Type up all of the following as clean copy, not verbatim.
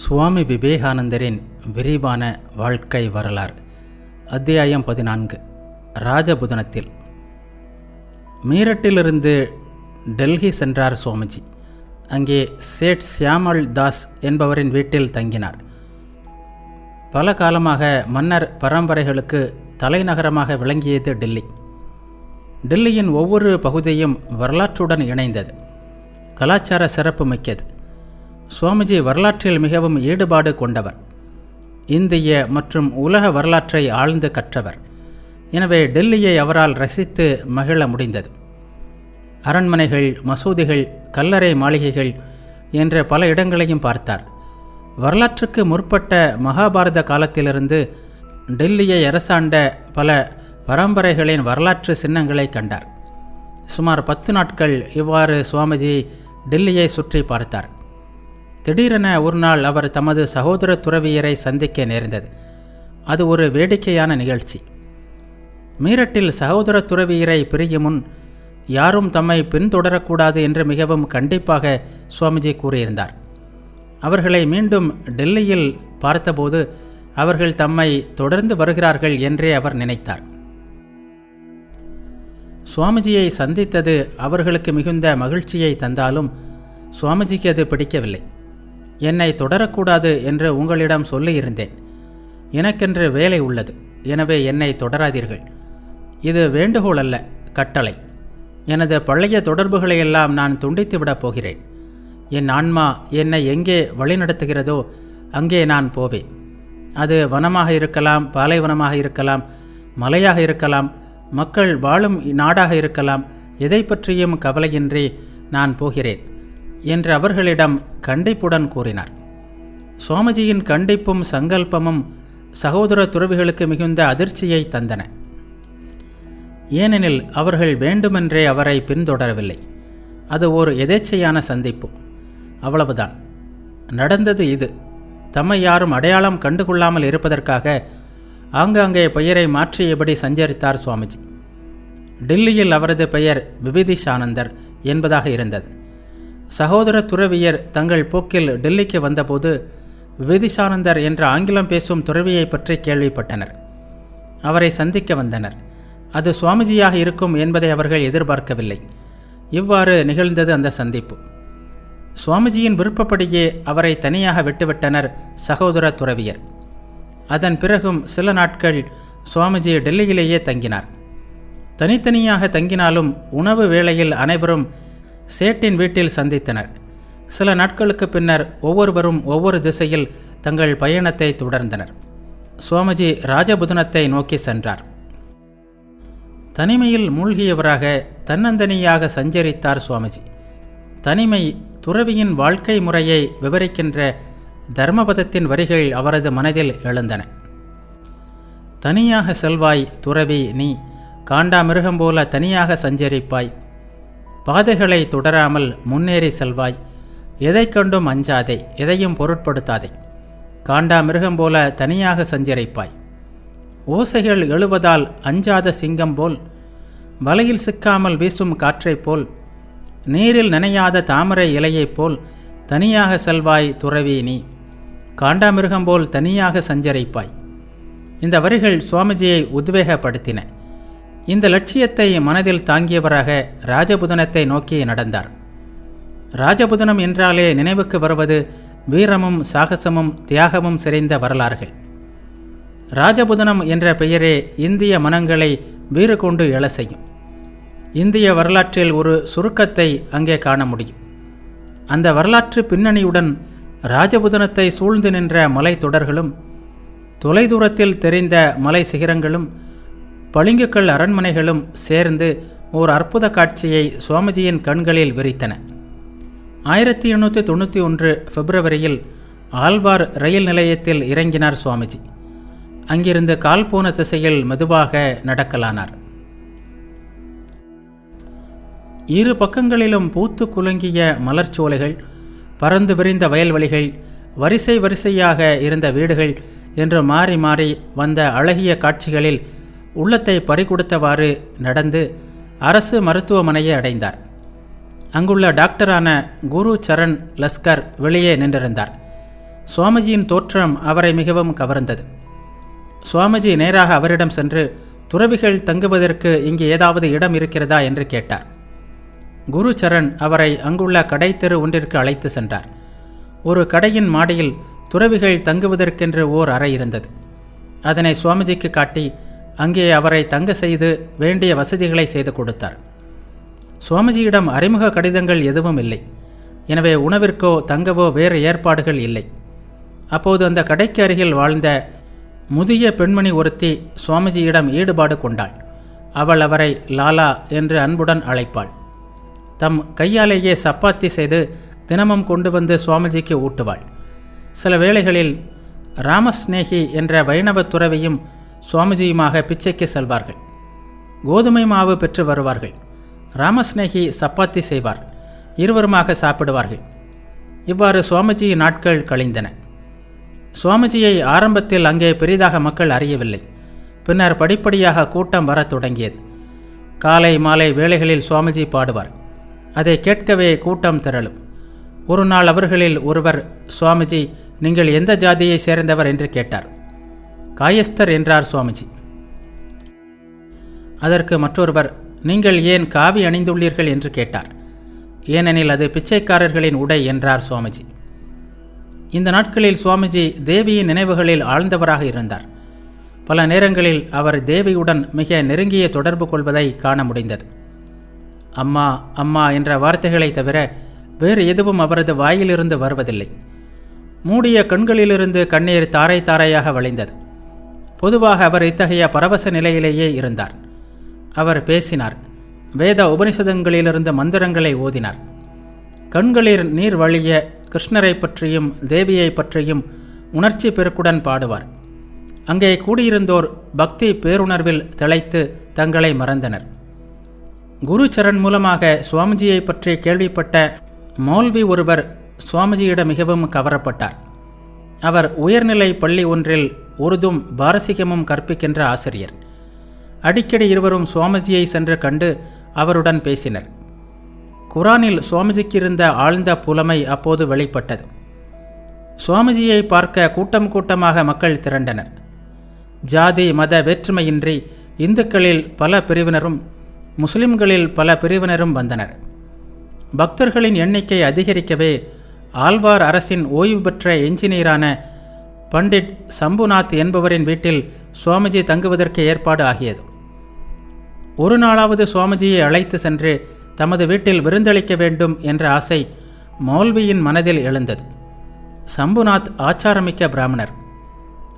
சுவாமி விவேகானந்தரின் விரிவான வாழ்க்கை வரலாறு. அத்தியாயம் 14. ராஜபுதனத்தில். மீரட்டிலிருந்து டெல்லி சென்றார் சுவாமிஜி. அங்கே சேட் சியாமல் தாஸ் என்பவரின் வீட்டில் தங்கினார். பல காலமாக மன்னர் பரம்பரைகளுக்கு தலைநகரமாக விளங்கியது டெல்லி. டெல்லியின் ஒவ்வொரு பகுதியும் வரலாற்றுடன் இணைந்தது, கலாச்சார சிறப்பு மிக்கது. சுவாமிஜி வரலாற்றில் மிகவும் ஈடுபாடு கொண்டவர். இந்திய மற்றும் உலக வரலாற்றை ஆழ்ந்து கற்றவர். எனவே டெல்லியை அவரால் ரசித்து மகிழ முடிந்தது. அரண்மனைகள், மசூதிகள், கல்லறை மாளிகைகள் என்ற பல இடங்களையும் பார்த்தார். வரலாற்றுக்கு முற்பட்ட மகாபாரத காலத்திலிருந்து டெல்லியை அரசாண்ட பல பரம்பரைகளின் வரலாற்று சின்னங்களை கண்டார். சுமார் 10 நாட்கள் இவ்வாறு சுவாமிஜி டெல்லியை சுற்றி பார்த்தார். திடீரென ஒரு நாள் அவர் தமது சகோதர துறவியரை சந்திக்க நேர்ந்தது. அது ஒரு வேடிக்கையான நிகழ்ச்சி. மீரட்டில் சகோதர துறவியரை பிரியும் முன் யாரும் தம்மை பின்தொடரக்கூடாது என்று மிகவும் கண்டிப்பாக சுவாமிஜி கூறியிருந்தார். அவர்களை மீண்டும் டெல்லியில் பார்த்தபோது அவர்கள் தம்மை தொடர்ந்து வருகிறார்கள் என்றே அவர் நினைத்தார். சுவாமிஜியை சந்தித்தது அவர்களுக்கு மிகுந்த மகிழ்ச்சியை தந்தாலும் சுவாமிஜிக்கு அது பிடிக்கவில்லை. என்னை தொடரக்கூடாது என்று உங்களிடம் சொல்லியிருந்தேன். எனக்கென்று வேலை உள்ளது, எனவே என்னை தொடராதீர்கள். இது வேண்டுகோள் அல்ல, கட்டளை. எனது பழைய தொடர்புகளையெல்லாம் நான் துண்டித்துவிடப் போகிறேன். என் ஆன்மா என்னை எங்கே வழிநடத்துகிறதோ அங்கே நான் போவேன். அது வனமாக இருக்கலாம், பாலைவனமாக இருக்கலாம், மலையாக இருக்கலாம், மக்கள் வாழும் நாடாக இருக்கலாம். எதை பற்றியும் கவலையின்றி நான் போகிறேன் என்று அவர்களிடம் கண்டிப்புடன் கூறினார். சுவாமிஜியின் கண்டிப்பும் சங்கல்பமும் சகோதர துறவிகளுக்கு மிகுந்த அதிர்ச்சியை தந்தன. ஏனெனில் அவர்கள் வேண்டுமென்றே அவரை பின்தொடரவில்லை. அது ஒரு எதேச்சையான சந்திப்பு, அவ்வளவுதான். நடந்தது இது. தம்மை யாரும் அடையாளம் கண்டுகொள்ளாமல் இருப்பதற்காக ஆங்காங்கே பெயரை மாற்றியபடி சஞ்சரித்தார் சுவாமிஜி. டெல்லியில் அவரது பெயர் விவிதிஷானந்தர் என்பதாக இருந்தது. சகோதர துறவியர் தங்கள் போக்கில் டெல்லிக்கு வந்தபோது விவிதிஷானந்தர் என்ற ஆங்கிலம் பேசும் துறவியை பற்றி கேள்விப்பட்டனர். அவரை சந்திக்க வந்தனர். அது சுவாமிஜியாக இருக்கும் என்பதை அவர்கள் எதிர்பார்க்கவில்லை. இவ்வாறு நிகழ்ந்தது அந்த சந்திப்பு. சுவாமிஜியின் விருப்பப்படியே அவரை தனியாக விட்டுவிட்டனர் சகோதர துறவியர். அதன் பிறகும் சில நாட்கள் சுவாமிஜி டெல்லியிலேயே தங்கினார். தனித்தனியாக தங்கினாலும் உணவு வேளையில் அனைவரும் சேட்டின் வீட்டில் சந்தித்தனர். சில நாட்களுக்கு பின்னர் ஒவ்வொருவரும் ஒவ்வொரு திசையில் தங்கள் பயணத்தை தொடர்ந்தனர். சுவாமிஜி ராஜபுதனத்தை நோக்கி சென்றார். தனிமையில் மூழ்கியவராக தன்னந்தனியாக சஞ்சரித்தார் சுவாமிஜி. தனிமை துறவியின் வாழ்க்கை முறையை விவரிக்கின்ற தர்மபதத்தின் வரிகள் அவரது மனதில் எழுந்தன. தனியாக செல்வாய் துறவி நீ, காண்டாமிருகம் போல தனியாக சஞ்சரிப்பாய். பாதைகளை தொடராமல் முன்னேறி செல்வாய். எதை கண்டும் அஞ்சாதே, எதையும் பொருட்படுத்தாதே. காண்டாமிருகம் போல தனியாக சஞ்சரிப்பாய். ஓசைகள் எழுவதால் அஞ்சாத சிங்கம் போல், வலையில் சிக்காமல் வீசும் காற்றைப் போல், நீரில் நனையாத தாமரை இலையைப் போல் தனியாக செல்வாய் துறவி நீ, காண்டாமிருகம் போல் தனியாக சஞ்சரிப்பாய். இந்த வரிகள் சுவாமிஜியை உத்வேகப்படுத்தின. இந்த லட்சியத்தை மனதில் தாங்கியவராக ராஜபுதனத்தை நோக்கி நடந்தார். ராஜபுதனம் என்றாலே நினைவுக்கு வருவது வீரமும் சாகசமும் தியாகமும் நிறைந்த வரலாறுகள். ராஜபுதனம் என்ற பெயரே இந்திய மனங்களை வீறு கொண்டு எழ செய்யும். இந்திய வரலாற்றில் ஒரு சுருக்கத்தை அங்கே காண முடியும். அந்த வரலாற்று பின்னணியுடன் ராஜபுதனத்தை சூழ்ந்து நின்ற மலை தொடர்களும், தொலைதூரத்தில் தெரிந்த மலை சிகரங்களும், பளிங்குக்கல் அரண்மனைகளும் சேர்ந்து ஓர் அற்புத காட்சியை சுவாமிஜியின் கண்களில் விரித்தன. 1891 பிப்ரவரியில் ஆழ்வார் ரயில் நிலையத்தில் இறங்கினார் சுவாமிஜி. அங்கிருந்து கால் போன திசையில் மெதுவாக நடக்கலானார். இரு பக்கங்களிலும் பூத்து குலுங்கிய மலர்ச்சோலைகள், பறந்து விரிந்த வயல்வெளிகள், வரிசை வரிசையாக இருந்த வீடுகள் என்று மாறி மாறி வந்த அழகிய காட்சிகளில் உள்ளத்தை பறிகொடுத்தவாறு நடந்து அரசு மருத்துவமனையை அடைந்தார். அங்குள்ள டாக்டரான குரு சரண் லஸ்கர் வெளியே நின்றிருந்தார். சுவாமிஜியின் தோற்றம் அவரை மிகவும் கவர்ந்தது. சுவாமிஜி நேராக அவரிடம் சென்று, துறவிகள் தங்குவதற்கு இங்கே ஏதாவது இடம் இருக்கிறதா என்று கேட்டார். குரு சரண் அவரை அங்குள்ள கடை தெரு ஒன்றிற்கு அழைத்து சென்றார். ஒரு கடையின் மாடியில் துறவிகள் தங்குவதற்கென்று ஓர் அறை இருந்தது. அதனை சுவாமிஜிக்கு காட்டி அங்கே அவரை தங்க செய்து வேண்டிய வசதிகளை செய்து கொடுத்தார். சுவாமிஜியிடம் அறிமுக கடிதங்கள் எதுவும் இல்லை. எனவே உணவிற்கோ தங்கவோ வேறு ஏற்பாடுகள் இல்லை. அப்போது அந்த கடைக்கு அருகில் வாழ்ந்த முதிய பெண்மணி ஒருத்தி சுவாமிஜியிடம் ஈடுபாடு கொண்டாள். அவள் அவரை லாலா என்று அன்புடன் அழைப்பாள். தம் கையாலேயே சப்பாத்தி செய்து தினமும் கொண்டு வந்து சுவாமிஜிக்கு ஊட்டுவாள். சில வேளைகளில் ராமஸ்நேகி என்ற வைணவ துறவியும் சுவாமிஜியுமாக பிச்சைக்கு செல்வார்கள். கோதுமை மாவு பெற்று வருவார்கள். ராமஸ்நேகி சப்பாத்தி செய்வார். இருவருமாக சாப்பிடுவார்கள். இவ்வாறு சுவாமிஜி நாட்கள் கழிந்தன. சுவாமிஜியை ஆரம்பத்தில் அங்கே பெரிதாக மக்கள் அறியவில்லை. பின்னர் படிப்படியாக கூட்டம் வரத் தொடங்கியது. காலை மாலை வேளைகளில் சுவாமிஜி பாடுவார். அதை கேட்கவே கூட்டம் திரளும். ஒரு நாள் அவர்களில் ஒருவர், சுவாமிஜி, நீங்கள் எந்த ஜாதியை சேர்ந்தவர் என்று கேட்டார். காயஸ்தர் என்றார் சுவாமிஜி. அதற்கு மற்றொருவர், நீங்கள் ஏன் காவி அணிந்துள்ளீர்கள் என்று கேட்டார். ஏனெனில் அது பிச்சைக்காரர்களின் உடை என்றார் சுவாமிஜி. இந்த நாட்களில் சுவாமிஜி தேவியின் நினைவுகளில் ஆழ்ந்தவராக இருந்தார். பல நேரங்களில் அவர் தேவியுடன் மிக நெருங்கிய தொடர்பு கொள்வதை காண முடிந்தது. அம்மா அம்மா என்ற வார்த்தைகளை தவிர வேறு எதுவும் அவரது வாயிலிருந்து வருவதில்லை. மூடிய கண்களிலிருந்து கண்ணீர் தாரை தாரையாக வழிந்தது. பொதுவாக அவர் இத்தகைய பரவச நிலையிலேயே இருந்தார். அவர் பேசினார். வேத உபனிஷதங்களிலிருந்து மந்திரங்களை ஓதினார். கண்களில் நீர் வழிய கிருஷ்ணரை பற்றியும் தேவியை பற்றியும் உணர்ச்சி பெருக்குடன் பாடுவார். அங்கே கூடியிருந்தோர் பக்தி பேருணர்வில் திளைத்து தங்களை மறந்தனர். குரு சரண் மூலமாக சுவாமிஜியை பற்றி கேள்விப்பட்ட மௌல்வி ஒருவர் சுவாமிஜியிடம் மிகவும் கவரப்பட்டார். அவர் உயர்நிலை பள்ளி ஒன்றில் உருதும் பாரசீகமும் கற்பிக்கின்ற ஆசிரியர். அடிக்கடி இருவரும் சுவாமிஜியை சென்று கண்டு அவருடன் பேசினர். குரானில் சுவாமிஜிக்கு இருந்த ஆழ்ந்த புலமை அப்போது வெளிப்பட்டது. சுவாமிஜியை பார்க்க கூட்டம் கூட்டமாக மக்கள் திரண்டனர். ஜாதி மத வேற்றுமையின்றி இந்துக்களில் பல பிரிவினரும் முஸ்லிம்களில் பல பிரிவினரும் வந்தனர். பக்தர்களின் எண்ணிக்கை அதிகரிக்கவே ஆழ்வார் அரசின் ஓய்வு பெற்ற என்ஜினியரான பண்டிட் சம்புநாத் என்பவரின் வீட்டில் சுவாமிஜி தங்குவதற்கு ஏற்பாடு ஆகியது. ஒரு நாளாவது சுவாமிஜியை அழைத்து சென்று தமது வீட்டில் விருந்தளிக்க வேண்டும் என்ற ஆசை மௌல்வியின் மனதில் எழுந்தது. சம்புநாத் ஆச்சாரமிக்க பிராமணர்.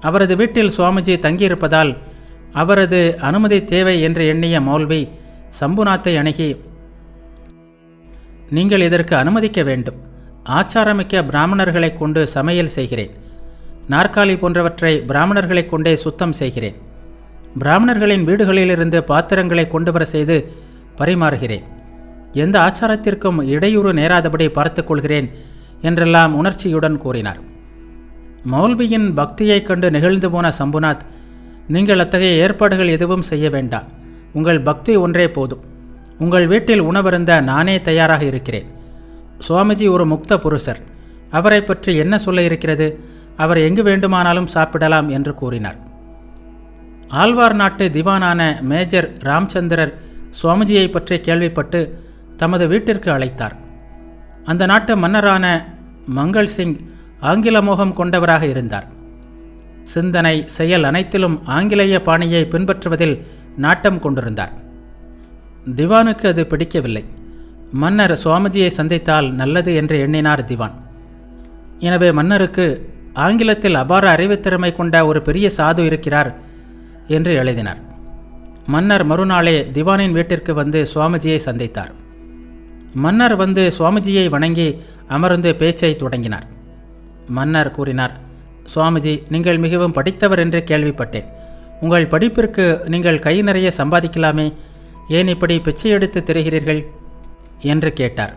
அவரது வீட்டில் சுவாமிஜி தங்கியிருப்பதால் அவரது அனுமதி தேவை என்று எண்ணிய மௌல்வி சம்புநாத்தை அணுகி, நீங்கள் இதற்கு அனுமதிக்க வேண்டும். ஆச்சாரமிக்க பிராமணர்களை கொண்டு சமையல் செய்கிறேன். நாற்காலி போன்றவற்றை பிராமணர்களை கொண்டே சுத்தம் செய்கிறேன். பிராமணர்களின் வீடுகளிலிருந்து பாத்திரங்களை கொண்டு வர செய்து பரிமாறுகிறேன். எந்த ஆச்சாரத்திற்கும் இடையூறு நேராதபடி பார்த்துக் கொள்கிறேன் என்றெல்லாம் உணர்ச்சியுடன் கூறினார். மௌல்வியின் பக்தியை கண்டு நெகிழ்ந்து போன சம்புநாத், நீங்கள் அத்தகைய ஏற்பாடுகள் எதுவும் செய்ய வேண்டாம். உங்கள் பக்தி ஒன்றே போதும். உங்கள் வீட்டில் உணவருந்த நானே தயாராக இருக்கிறேன். சுவாமிஜி ஒரு முக்த புருஷர். அவரை பற்றி என்ன சொல்ல இருக்கிறது? அவர் எங்கு வேண்டுமானாலும் சாப்பிடலாம் என்று கூறினார். ஆழ்வார் நாட்டு திவானான மேஜர் ராம்சந்திரர் சுவாமிஜியை பற்றி கேள்விப்பட்டு தமது வீட்டிற்கு அழைத்தார். அந்த நாட்டு மன்னரான மங்கள் சிங் ஆங்கில மோகம் கொண்டவராக இருந்தார். சிந்தனை செயல் அனைத்திலும் ஆங்கிலேய பாணியை பின்பற்றுவதில் நாட்டம் கொண்டிருந்தார். திவானுக்கு அது பிடிக்கவில்லை. மன்னர் சுவாமிஜியை சந்தித்தால் நல்லது என்று எண்ணினார் திவான். எனவே மன்னருக்கு ஆங்கிலத்தில் அபார அறிவுத்திறமை கொண்ட ஒரு பெரிய சாது இருக்கிறார் என்று எழுதினார். மன்னர் மறுநாளே திவானின் வீட்டிற்கு வந்து சுவாமிஜியை சந்தித்தார். மன்னர் வந்து சுவாமிஜியை வணங்கி அமர்ந்து பேச்சை தொடங்கினார். மன்னர் கூறினார், சுவாமிஜி, நீங்கள் மிகவும் படித்தவர் என்று கேள்விப்பட்டேன். உங்கள் படிப்பிற்கு நீங்கள் கை நிறைய சம்பாதிக்கலாமே, ஏன் இப்படி பிச்சை எடுத்து திரிகிறீர்கள் என்று கேட்டார்.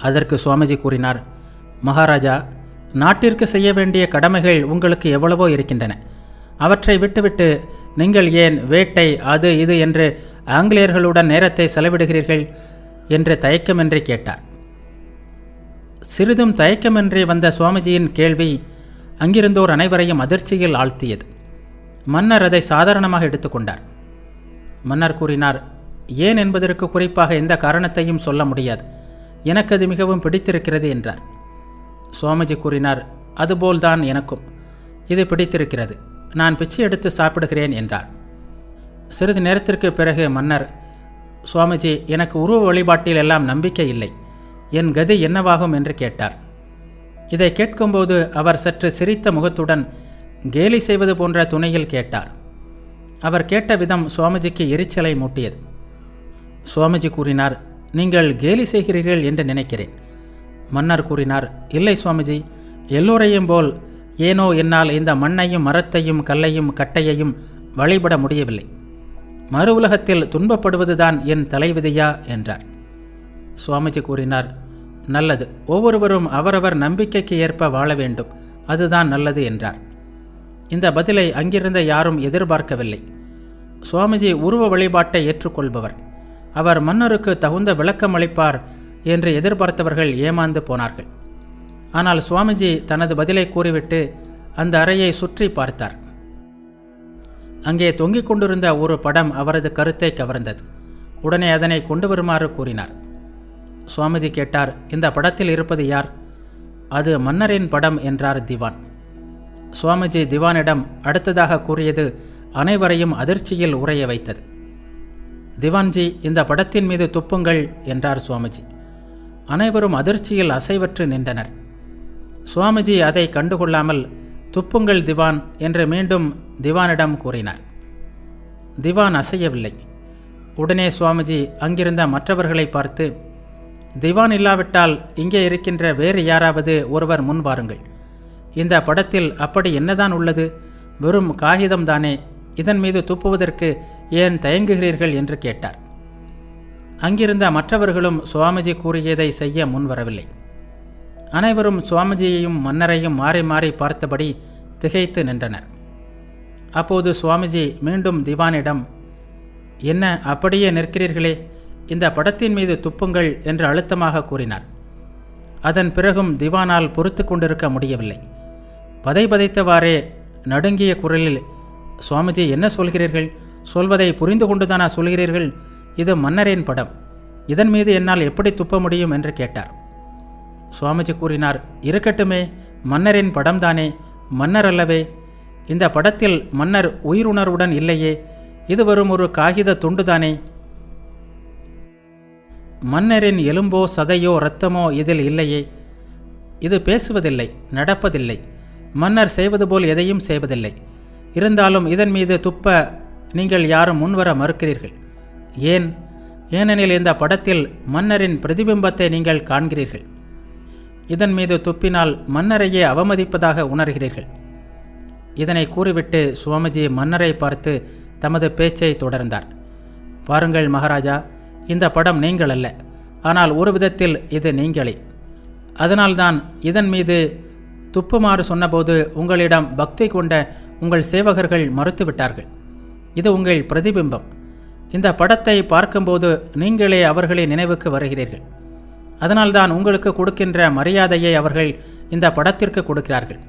அதற்கு சுவாமிஜி கூறினார், மகாராஜா, நாட்டிற்கு செய்ய வேண்டிய கடமைகள் உங்களுக்கு எவ்வளவோ இருக்கின்றன. அவற்றை விட்டுவிட்டு நீங்கள் ஏன் வேட்டை அது இது என்று ஆங்கிலேயர்களுடன் நேரத்தை செலவிடுகிறீர்கள் என்று தயக்கமின்றி கேட்டார். சிறிதும் தயக்கமின்றி வந்த சுவாமிஜியின் கேள்வி அங்கிருந்தோர் அனைவரையும் அதிர்ச்சியில் ஆழ்த்தியது. மன்னர் அதை சாதாரணமாக எடுத்துக்கொண்டார். மன்னர் கூறினார், ஏன் என்பதற்கு குறிப்பாக எந்த காரணத்தையும் சொல்ல முடியாது, எனக்கு அது மிகவும் பிடித்திருக்கிறது என்றார். சுவாமிஜி கூறினார், அதுபோல்தான் எனக்கும் இது பிடித்திருக்கிறது, நான் பிச்சை எடுத்து சாப்பிடுகிறேன் என்றார். சிறிது நேரத்திற்கு பிறகு மன்னர், சுவாமிஜி, எனக்கு உருவ வழிபாட்டில் எல்லாம் நம்பிக்கை இல்லை, என் கதி என்னவாகும் என்று கேட்டார். இதை கேட்கும்போது அவர் சற்று சிரித்த முகத்துடன் கேலி செய்வது போன்ற துணையில் கேட்டார். அவர் கேட்ட விதம் சுவாமிஜிக்கு எரிச்சலை மூட்டியது. சுவாமிஜி கூறினார், நீங்கள் கேலி செய்கிறீர்கள் என்று நினைக்கிறேன். மன்னர் கூறினார், இல்லை சுவாமிஜி, எல்லோரையும் போல் ஏனோ என்னால் இந்த மண்ணையும் மரத்தையும் கல்லையும் கட்டையையும் வழிபட முடியவில்லை. மறு உலகத்தில் துன்பப்படுவதுதான் என் தலைவிதியா என்றார். சுவாமிஜி கூறினார், நல்லது, ஒவ்வொருவரும் அவரவர் நம்பிக்கைக்கு ஏற்ப வாழ வேண்டும், அதுதான் நல்லது என்றார். இந்த பதிலை அங்கிருந்த யாரும் எதிர்பார்க்கவில்லை. சுவாமிஜி உருவ வழிபாட்டை ஏற்றுக்கொள்பவர், அவர் மன்னருக்கு தகுந்த விளக்கம் அளிப்பார் என்று எதிர்பார்த்தவர்கள் ஏமாந்து போனார்கள். ஆனால் சுவாமிஜி தனது பதிலை கூறிவிட்டு அந்த அறையை சுற்றி பார்த்தார். அங்கே தொங்கிக் கொண்டிருந்த ஒரு படம் அவரது கருத்தை கவர்ந்தது. உடனே அதனை கொண்டு வருமாறு கூறினார். சுவாமிஜி கேட்டார், இந்த படத்தில் இருப்பது யார்? அது மன்னரின் படம் என்றார் திவான். சுவாமிஜி திவானிடம் அடுத்ததாக கூறியது அனைவரையும் அதிர்ச்சியில் உறைய வைத்தது. திவான்ஜி, இந்த படத்தின் மீது துப்புங்கள் என்றார் சுவாமிஜி. அனைவரும் அதிர்ச்சியில் அசைவற்று நின்றனர். சுவாமிஜி அதை கண்டுகொள்ளாமல், துப்புங்கள் திவான் என்று மீண்டும் திவானிடம் கூறினார். திவான் அசையவில்லை. உடனே சுவாமிஜி அங்கிருந்த மற்றவர்களை பார்த்து, திவான் இல்லாவிட்டால் இங்கே இருக்கின்ற வேறு யாராவது ஒருவர் முன் வாருங்கள். இந்த படத்தில் அப்படி என்னதான் உள்ளது? வெறும் காகிதம்தானே, இதன் மீது துப்புவதற்கு ஏன் தயங்குகிறீர்கள் என்று கேட்டார். அங்கிருந்த மற்றவர்களும் சுவாமிஜி கூறியதை செய்ய முன்வரவில்லை. அனைவரும் சுவாமிஜியையும் மன்னரையும் மாறி மாறி பார்த்தபடி திகைத்து நின்றனர். அப்போது சுவாமிஜி மீண்டும் திவானிடம், என்ன அப்படியே நிற்கிறீர்களே, இந்த படத்தின் மீது துப்புங்கள் என்று அழுத்தமாக கூறினார். அதன் பிறகும் திவானால் பொறுத்து கொண்டிருக்க முடியவில்லை. பதைபதைத்தவாறே நடுங்கிய குரலில், சுவாமிஜி என்ன சொல்கிறீர்கள்? சொல்வதை புரிந்து கொண்டுதானா சொல்கிறீர்கள்? இது மன்னரின் படம், இதன் மீது என்னால் எப்படி துப்ப முடியும் என்று கேட்டார். சுவாமிஜி கூறினார், இருக்கட்டுமே, மன்னரின் படம்தானே, மன்னர் அல்லவே. இந்த படத்தில் மன்னர் உயிருணர்வுடன் இல்லையே, இது வரும் ஒரு காகித துண்டுதானே. மன்னரின் எலும்போ சதையோ இரத்தமோ இதில் இல்லையே. இது பேசுவதில்லை, நடப்பதில்லை, மன்னர் செய்வது போல் எதையும் செய்வதில்லை. இருந்தாலும் இதன் மீது துப்ப நீங்கள் யாரும் முன்வர மறுக்கிறீர்கள். ஏன்? ஏனெனில் இந்த படத்தில் மன்னரின் பிரதிபிம்பத்தை நீங்கள் காண்கிறீர்கள். இதன் மீது துப்பினால் மன்னரையே அவமதிப்பதாக உணர்கிறீர்கள். இதனை கூறிவிட்டு சுவாமிஜி மன்னரை பார்த்து தமது பேச்சை தொடர்ந்தார். பாருங்கள் மகாராஜா, இந்த படம் நீங்கள் அல்ல, ஆனால் ஒரு விதத்தில் இது நீங்களே. அதனால்தான் இதன் மீது துப்புமாறு சொன்னபோது உங்களிடம் பக்தி கொண்ட உங்கள் சேவகர்கள் மறுத்துவிட்டார்கள். இது உங்கள் பிரதிபிம்பம். இந்த படத்தை பார்க்கும்போது நீங்களே அவர்களின் நினைவுக்கு வருகிறீர்கள். அதனால்தான் உங்களுக்கு கொடுக்கின்ற மரியாதையை அவர்கள் இந்த படத்திற்கு கொடுக்கிறார்கள்.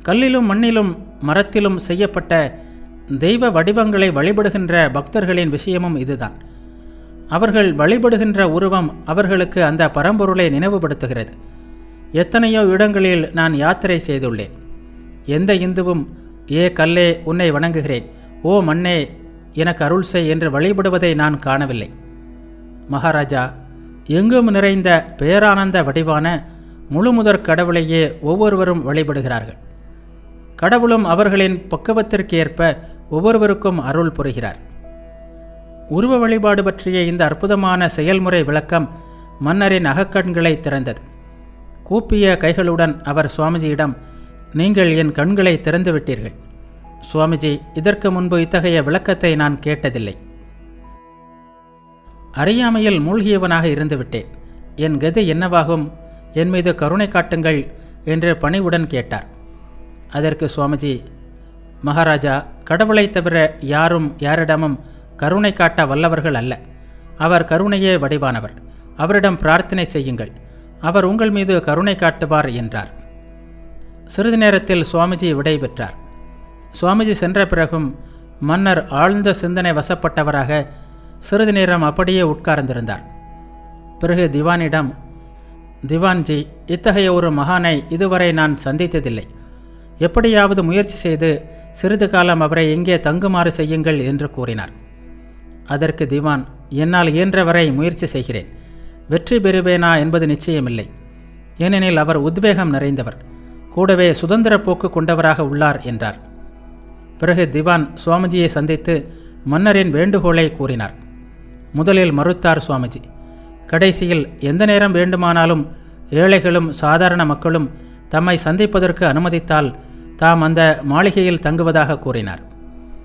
கல்லிலும் மண்ணிலும் மரத்திலும் செய்யப்பட்ட தெய்வ வடிவங்களை வழிபடுகின்ற பக்தர்களின் விஷயமும் இதுதான். அவர்கள் வழிபடுகின்ற உருவம் அவர்களுக்கு அந்த பரம்பொருளை நினைவுபடுத்துகிறது. எத்தனையோ இடங்களில் நான் யாத்திரை செய்துள்ளேன். எந்த இந்துவும், ஏ கல்லே உன்னை வணங்குகிறேன், ஓ மண்ணே எனக்கு அருள் செய் என்று வழிபடுவதை நான் காணவில்லை. மகாராஜா, எங்கும் நிறைந்த பேரானந்த வடிவான முழுமுதற் கடவுளையே ஒவ்வொருவரும் வழிபடுகிறார்கள். கடவுளும் அவர்களின் பக்குவத்திற்கு ஏற்ப ஒவ்வொருவருக்கும் அருள் புரிகிறார். உருவ வழிபாடு பற்றிய இந்த அற்புதமான செயல்முறை விளக்கம் மன்னரின் அகக்கண்களை திறந்தது. கூப்பிய கைகளுடன் அவர் சுவாமிஜியிடம், நீங்கள் என் கண்களை திறந்து விட்டீர்கள். சுவாமிஜி, இதற்கு முன்பு இத்தகைய விளக்கத்தை நான் கேட்டதில்லை. அறியாமையில் மூழ்கியவனாக இருந்துவிட்டேன். என் கதி என்னவாகும்? என் மீது கருணை காட்டுங்கள் என்று பணிவுடன் கேட்டார். அதற்கு சுவாமிஜி, மகாராஜா, கடவுளை தவிர யாரும் யாரிடமும் கருணை காட்ட வல்லவர்கள் அல்ல. அவர் கருணையே வடிவானவர். அவரிடம் பிரார்த்தனை செய்யுங்கள். அவர் உங்கள் மீது கருணை காட்டுவார் என்றார். சிறிது நேரத்தில் சுவாமிஜி விடை பெற்றார். சுவாமிஜி சென்ற பிறகும் மன்னர் ஆழ்ந்த சிந்தனை வசப்பட்டவராக சிறிது நேரம் அப்படியே உட்கார்ந்திருந்தார். பிறகு திவானிடம், திவான்ஜி, இத்தகைய ஒரு மகானை இதுவரை நான் சந்தித்ததில்லை. எப்படியாவது முயற்சி செய்து சிறிது காலம் அவரை எங்கே தங்குமாறு செய்யுங்கள் என்று கூறினார். அதற்கு திவான், என்னால் இயன்றவரை முயற்சி செய்கிறேன். வெற்றி பெறுவேனா என்பது நிச்சயமில்லை. ஏனெனில் அவர் உத்வேகம் நிறைந்தவர், கூடவே சுதந்திர போக்கு கொண்டவராக உள்ளார் என்றார். பிறகு திவான் சுவாமிஜியை சந்தித்து மன்னரின் வேண்டுகோளை கூறினார். முதலில் மறுத்தார் சுவாமிஜி. கடைசியில் எந்த நேரம் வேண்டுமானாலும் ஏழைகளும் சாதாரண மக்களும் தம்மை சந்திப்பதற்கு அனுமதித்தால் தாம் அந்த மாளிகையில் தங்குவதாக கூறினார்.